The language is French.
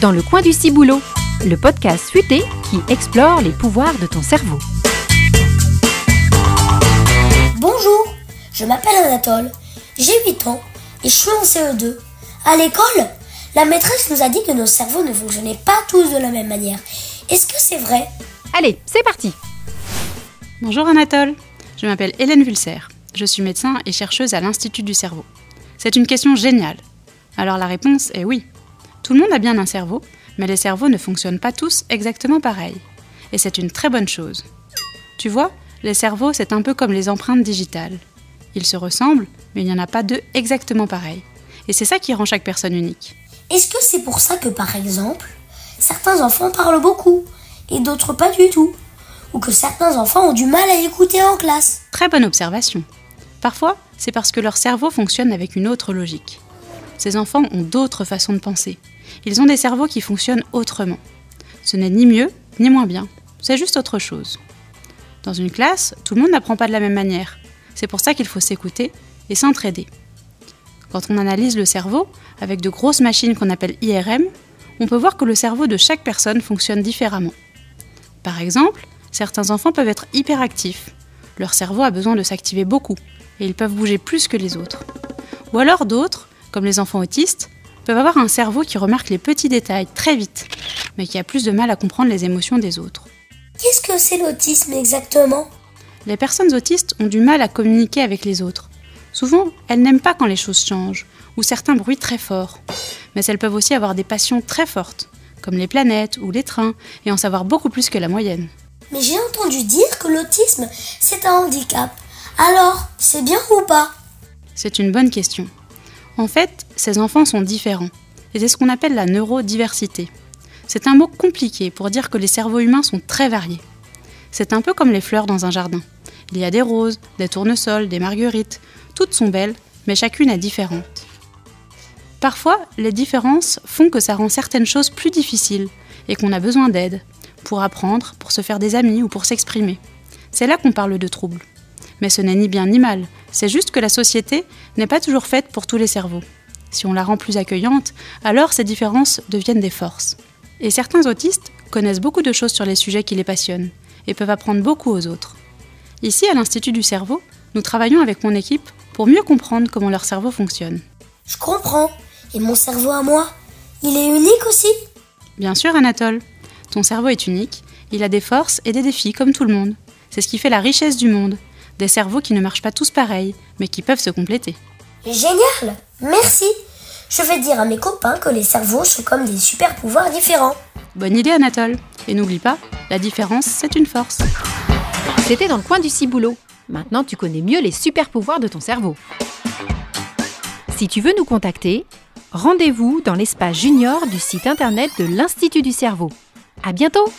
dans le coin du ciboulot, le podcast futé qui explore les pouvoirs de ton cerveau. Bonjour, je m'appelle Anatole, j'ai 8 ans et je suis en CE2. À l'école, la maîtresse nous a dit que nos cerveaux ne fonctionnaient pas tous de la même manière. Est-ce que c'est vrai ? Allez, c'est parti! Bonjour Anatole, je m'appelle Hélène Vulser. Je suis médecin et chercheuse à l'Institut du cerveau. C'est une question géniale. Alors la réponse est oui. Tout le monde a bien un cerveau, mais les cerveaux ne fonctionnent pas tous exactement pareil. Et c'est une très bonne chose. Tu vois, les cerveaux, c'est un peu comme les empreintes digitales. Ils se ressemblent, mais il n'y en a pas deux exactement pareils. Et c'est ça qui rend chaque personne unique. Est-ce que c'est pour ça que, par exemple, certains enfants parlent beaucoup et d'autres pas du tout ? Ou que certains enfants ont du mal à écouter en classe ? Très bonne observation. Parfois, c'est parce que leur cerveau fonctionne avec une autre logique. Ces enfants ont d'autres façons de penser. Ils ont des cerveaux qui fonctionnent autrement. Ce n'est ni mieux, ni moins bien. C'est juste autre chose. Dans une classe, tout le monde n'apprend pas de la même manière. C'est pour ça qu'il faut s'écouter et s'entraider. Quand on analyse le cerveau, avec de grosses machines qu'on appelle IRM, on peut voir que le cerveau de chaque personne fonctionne différemment. Par exemple, certains enfants peuvent être hyperactifs. Leur cerveau a besoin de s'activer beaucoup et ils peuvent bouger plus que les autres. Ou alors d'autres, comme les enfants autistes, peuvent avoir un cerveau qui remarque les petits détails très vite, mais qui a plus de mal à comprendre les émotions des autres. Qu'est-ce que c'est l'autisme exactement ? Les personnes autistes ont du mal à communiquer avec les autres. Souvent, elles n'aiment pas quand les choses changent, ou certains bruits très forts. Mais elles peuvent aussi avoir des passions très fortes, comme les planètes ou les trains, et en savoir beaucoup plus que la moyenne. Mais j'ai entendu dire que l'autisme, c'est un handicap. Alors, c'est bien ou pas ? C'est une bonne question. En fait, ces enfants sont différents, et c'est ce qu'on appelle la neurodiversité. C'est un mot compliqué pour dire que les cerveaux humains sont très variés. C'est un peu comme les fleurs dans un jardin. Il y a des roses, des tournesols, des marguerites. Toutes sont belles, mais chacune est différente. Parfois, les différences font que ça rend certaines choses plus difficiles et qu'on a besoin d'aide pour apprendre, pour se faire des amis ou pour s'exprimer. C'est là qu'on parle de troubles. Mais ce n'est ni bien ni mal, c'est juste que la société n'est pas toujours faite pour tous les cerveaux. Si on la rend plus accueillante, alors ces différences deviennent des forces. Et certains autistes connaissent beaucoup de choses sur les sujets qui les passionnent et peuvent apprendre beaucoup aux autres. Ici, à l'Institut du cerveau, nous travaillons avec mon équipe pour mieux comprendre comment leur cerveau fonctionne. Je comprends. Et mon cerveau à moi, il est unique aussi ? Bien sûr, Anatole. Ton cerveau est unique, il a des forces et des défis comme tout le monde. C'est ce qui fait la richesse du monde. Des cerveaux qui ne marchent pas tous pareils, mais qui peuvent se compléter. Génial ! Merci ! Je vais dire à mes copains que les cerveaux sont comme des super pouvoirs différents. Bonne idée, Anatole. Et n'oublie pas, la différence, c'est une force. C'était dans le coin du ciboulot. Maintenant, tu connais mieux les super pouvoirs de ton cerveau. Si tu veux nous contacter, rendez-vous dans l'espace junior du site internet de l'Institut du cerveau. À bientôt!